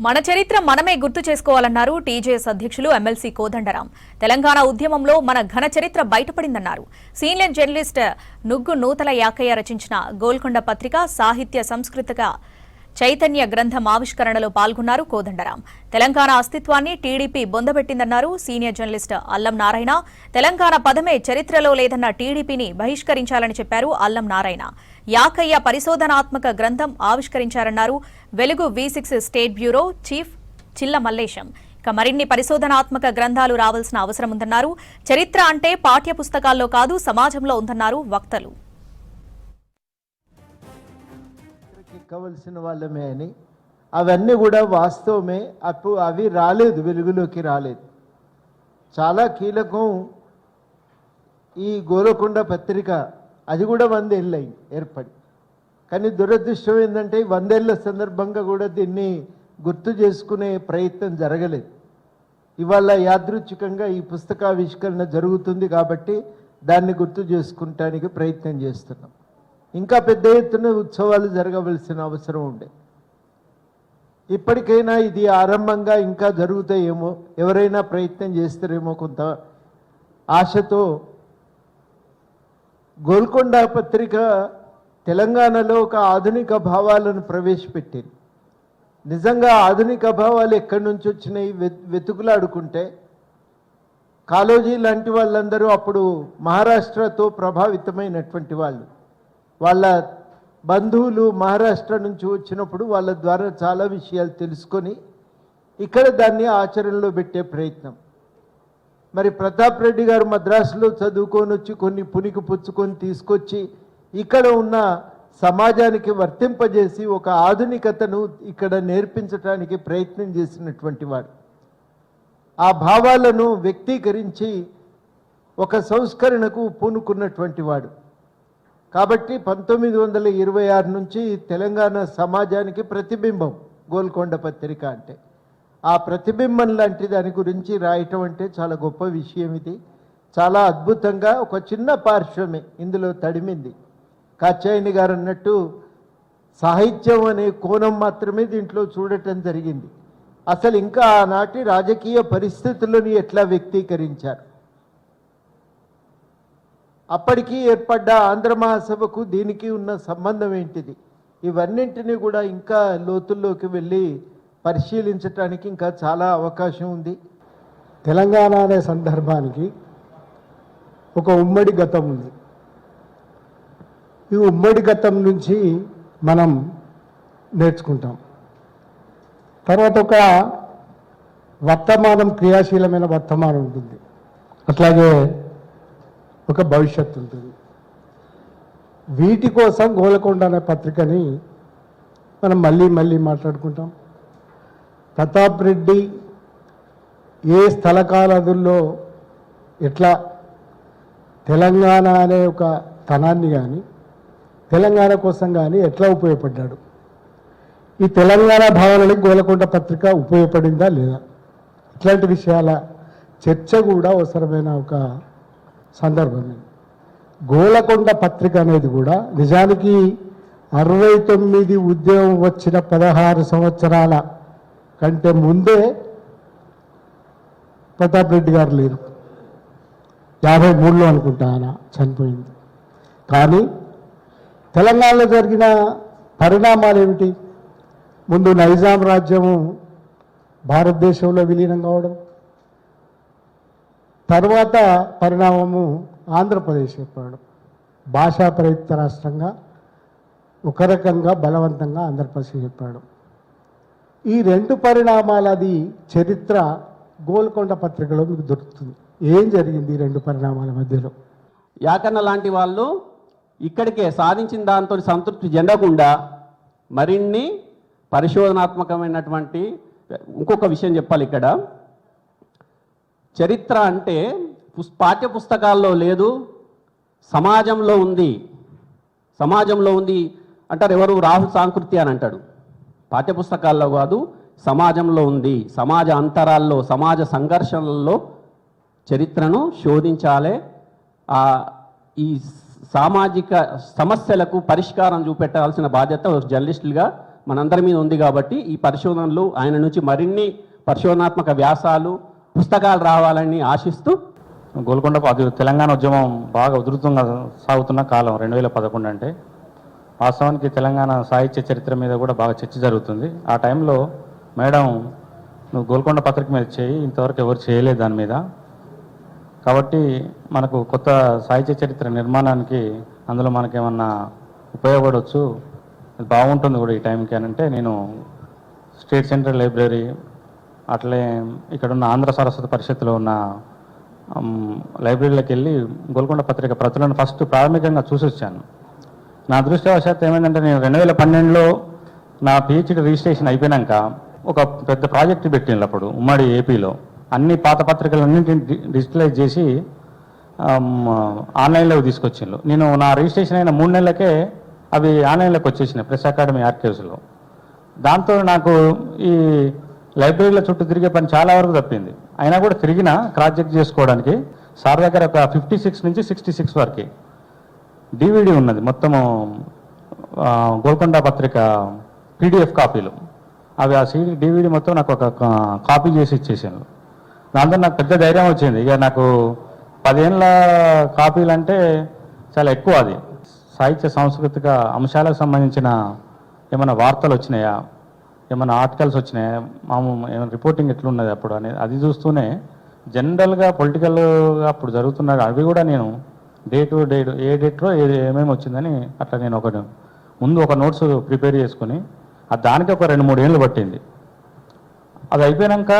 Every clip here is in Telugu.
మన చరిత్ర మనమే గుర్తు చేసుకోవాలన్నారు టీజేఎస్ అధ్యక్షులు ఎమ్మెల్సీ కోదండరాం. తెలంగాణ ఉద్యమంలో మన ఘన చరిత్ర బయటపడిందన్నారు. సీనియర్ జర్నలిస్ట్ నుగ్గు నూతల యాకయ్య రచించిన గోల్కొండ పత్రిక సాహిత్య సంస్కృతిక చైతన్య గ్రంథం ఆవిష్కరణలో పాల్గొన్నారు కోదండరాం. తెలంగాణ అస్తిత్వాన్ని టీడీపీ బొందబెట్టిందన్నారు సీనియర్ జర్నలిస్ట్ అల్లం నారాయణ. తెలంగాణ పదమే చరిత్రలో లేదన్న టీడీపీని బహిష్కరించాలని చెప్పారు అల్లం నారాయణ. యాకయ్య పరిశోధనాత్మక గ్రంథం ఆవిష్కరించారన్నారు వెలుగు V6 స్టేట్ బ్యూరో చీఫ్ చిల్ల మల్లేశం. ఇక మరిన్ని పరిశోధనాత్మక గ్రంథాలు రావాల్సిన అవసరం ఉందన్నారు. చరిత్ర అంటే పాఠ్య పుస్తకాల్లో కాదు సమాజంలో ఉందన్నారు వక్తలు. ఎక్కవలసిన వాళ్ళమే అని అవన్నీ కూడా వాస్తవమే. అవి రాలేదు, వెలుగులోకి రాలేదు. చాలా కీలకం ఈ గోల్కొండ పత్రిక. అది కూడా 100 ఏళ్ళు అయింది ఏర్పడి. కానీ దురదృష్టం ఏంటంటే 100 ఏళ్ల సందర్భంగా కూడా దీన్ని గుర్తు చేసుకునే ప్రయత్నం జరగలేదు. ఇవాళ యాదృచ్ఛికంగా ఈ పుస్తకావిష్కరణ జరుగుతుంది కాబట్టి దాన్ని గుర్తు చేసుకుంటానికి ప్రయత్నం చేస్తున్నాం. ఇంకా పెద్ద ఎత్తున ఉత్సవాలు జరగవలసిన అవసరం ఉండే. ఇప్పటికైనా ఇది ఆరంభంగా ఇంకా జరుగుతాయేమో, ఎవరైనా ప్రయత్నం చేస్తారేమో కొంత ఆశతో గోల్కొండ పత్రిక తెలంగాణలో ఒక ఆధునిక భావాలను ప్రవేశపెట్టింది. నిజంగా ఆధునిక భావాలు ఎక్కడి నుంచి వచ్చినాయి వెతుకులాడుకుంటే కాళోజీ లాంటి వాళ్ళందరూ అప్పుడు మహారాష్ట్రతో ప్రభావితమైనటువంటి వాళ్ళు. వాళ్ళ బంధువులు మహారాష్ట్ర నుంచి వచ్చినప్పుడు వాళ్ళ ద్వారా చాలా విషయాలు తెలుసుకొని ఇక్కడ దాన్ని ఆచరణలో పెట్టే ప్రయత్నం. మరి ప్రతాప్ రెడ్డి గారు మద్రాసులో చదువుకొని వచ్చి కొన్ని పునికి పుచ్చుకొని తీసుకొచ్చి ఇక్కడ ఉన్న సమాజానికి వర్తింపజేసి ఒక ఆధునికతను ఇక్కడ నేర్పించడానికి ప్రయత్నం చేసినటువంటి వాడు. ఆ భావాలను వ్యక్తీకరించి ఒక సంస్కరణకు పూనుకున్నటువంటి వాడు. కాబట్టి 1926 నుంచి తెలంగాణ సమాజానికి ప్రతిబింబం గోల్కొండ పత్రిక అంటే. ఆ ప్రతిబింబం లాంటి దాని గురించి రాయటం అంటే చాలా గొప్ప విషయం. ఇది చాలా అద్భుతంగా ఒక చిన్న పార్శ్వమే ఇందులో తడిమింది. కాచాయని గారు అన్నట్టు సాహిత్యం అనే కోణం మాత్రమే దీంట్లో చూడటం జరిగింది. అసలు ఇంకా ఆనాటి రాజకీయ పరిస్థితులను ఎట్లా వ్యక్తీకరించారు, అప్పటికి ఏర్పడ్డ ఆంధ్ర మహాసభకు దీనికి ఉన్న సంబంధం ఏంటిది, ఇవన్నింటినీ కూడా ఇంకా లోతుల్లోకి వెళ్ళి పరిశీలించడానికి ఇంకా చాలా అవకాశం ఉంది. తెలంగాణ అనే సందర్భానికి ఒక ఉమ్మడి గతం ఉంది. ఈ ఉమ్మడి గతం నుంచి మనం నేర్చుకుంటాం. తర్వాత ఒక వర్తమానం, క్రియాశీలమైన వర్తమానం ఉంటుంది. అట్లాగే ఒక భవిష్యత్తు ఉంటుంది. వీటి కోసం గోల్కొండ అనే పత్రికని మనం మళ్ళీ మళ్ళీ మాట్లాడుకుంటాం. ప్రతాప్ రెడ్డి ఏ స్థలకాలదుల్లో ఎట్లా తెలంగాణ అనే ఒక తనాన్ని కానీ తెలంగాణ కోసం కానీ ఎట్లా ఉపయోగపడ్డాడు, ఈ తెలంగాణ భావనలకు గోల్కొండ పత్రిక ఉపయోగపడిందా లేదా, ఇట్లాంటి విషయాల చర్చ కూడా అవసరమైన ఒక సందర్భమే. గోల్కొండ పత్రిక అనేది కూడా నిజానికి 69 ఉద్యమం వచ్చిన 16 సంవత్సరాల కంటే ముందే ప్రతాప్ రెడ్డి గారు లేరు. 53లో అనుకుంటా ఆయన చనిపోయింది. కానీ తెలంగాణలో జరిగిన పరిణామాలు ఏమిటి? ముందు నైజాం రాజ్యము భారతదేశంలో విలీనం కావడం, తర్వాత పరిణామము ఆంధ్రప్రదేశ్ ఏర్పడడం, భాషా ప్రయుక్త రాష్ట్రంగా ఒక రకంగా బలవంతంగా ఆంధ్రప్రదేశ్ ఏర్పడడం. ఈ 2 పరిణామాలది చరిత్ర గోల్కొండ పత్రికలో మీకు దొరుకుతుంది. ఏం జరిగింది ఈ 2 పరిణామాల మధ్యలో? యాకన్న లాంటి వాళ్ళు ఇక్కడికే సాధించిన దాంతో సంతృప్తి చెందకుండా మరిన్ని పరిశోధనాత్మకమైనటువంటి ఇంకొక విషయం చెప్పాలి. ఇక్కడ చరిత్ర అంటే పాఠ్య పుస్తకాల్లో లేదు, సమాజంలో ఉంది. సమాజంలో ఉంది అంటారు ఎవరు? రాహుల్ సాంకృతి అని అంటాడు. పాఠ్యపుస్తకాల్లో కాదు, సమాజంలో ఉంది. సమాజ అంతరాల్లో, సమాజ సంఘర్షణలలో చరిత్రను శోధించాలి. ఈ సామాజిక సమస్యలకు పరిష్కారం చూపెట్టాల్సిన బాధ్యత జర్నలిస్టులుగా మనందరి మీద ఉంది కాబట్టి ఈ పరిశోధనలు ఆయన నుంచి మరిన్ని పరిశోధనాత్మక వ్యాసాలు పుస్తకాలు రావాలని ఆశిస్తూ గోల్కొండ అది తెలంగాణ ఉద్యమం బాగా ఉధృతంగా సాగుతున్న కాలం 2011 అంటే వాస్తవానికి తెలంగాణ సాహిత్య చరిత్ర మీద కూడా బాగా చర్చ జరుగుతుంది. ఆ టైంలో మేడం నువ్వు గోల్కొండ పత్రిక మీద చేయి, ఇంతవరకు ఎవరు చేయలేదు దాని మీద, కాబట్టి మనకు కొత్త సాహిత్య చరిత్ర నిర్మాణానికి అందులో మనకేమన్నా ఉపయోగపడవచ్చు, అది బాగుంటుంది కూడా ఈ టైంకి అని అంటే నేను స్టేట్ సెంట్రల్ లైబ్రరీ అట్లే ఇక్కడున్న ఆంధ్ర సరస్వతి పరిషత్తులో ఉన్న లైబ్రరీలోకి వెళ్ళి గోల్కొండ పత్రిక ప్రతులను ఫస్ట్ ప్రాథమికంగా చూసి వచ్చాను. నా అదృష్టవశాత్తు ఏమైందంటే నేను 2012లో నా పిహెచ్డి రిజిస్ట్రేషన్ అయిపోయినాక ఒక పెద్ద ప్రాజెక్ట్ పెట్టిండ్రు అప్పుడు ఉమ్మడి ఏపీలో. అన్ని పాత పత్రికలన్నింటిని డిజిటలైజ్ చేసి ఆన్లైన్లోకి తీసుకొచ్చిండ్రు. నేను నా రిజిస్ట్రేషన్ అయిన 3 నెలలకే అవి ఆన్లైన్లోకి వచ్చేసినాయి ప్రెస్ అకాడమీ ఆర్కైవ్స్లో. దాంతో నాకు ఈ లైబ్రరీల చుట్టూ తిరిగే పని చాలా వరకు తప్పింది. అయినా కూడా తిరిగిన క్రాస్ చెక్ చేసుకోవడానికి సార్ దగ్గర ఒక 56 నుంచి 66 వరకు డివిడి ఉన్నది మొత్తము గోల్కొండ పత్రిక పీడిఎఫ్ కాపీలు. అవి ఆ డివిడి మొత్తం నాకు ఒక కాపీ చేసి ఇచ్చేసాను. దాంతో నాకు పెద్ద ధైర్యం వచ్చింది. ఇక నాకు 10 ఏళ్ళ కాపీలు అంటే చాలా ఎక్కువ. అది సాహిత్య సాంస్కృతిక అంశాలకు సంబంధించిన ఏమైనా వార్తలు వచ్చినాయా, ఏమైనా ఆర్టికల్స్ వచ్చినాయా, ఏమైనా రిపోర్టింగ్ ఎట్లున్నది అప్పుడు అనేది అది చూస్తూనే జనరల్గా పొలిటికల్గా అప్పుడు జరుగుతున్నది అవి కూడా నేను డే టు డే ఏ డేట్లో ఏమేమి వచ్చిందని అట్లా నేను ముందు ఒక నోట్స్ ప్రిపేర్ చేసుకుని దానికి ఒక 2-3 ఏళ్ళు పట్టింది. అది అయిపోయాక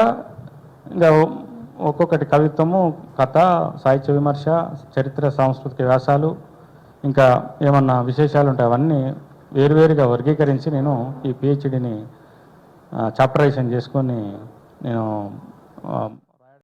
ఇంకా ఒక్కొక్కటి కవిత్వము, కథ, సాహిత్య విమర్శ, చరిత్ర సాంస్కృతిక వ్యాసాలు, ఇంకా ఏమన్నా విశేషాలు ఉంటాయి అవన్నీ వేరువేరుగా వర్గీకరించి నేను ఈ పిహెచ్డిని చాప్టరైజేషన్ చేసుకొని నేను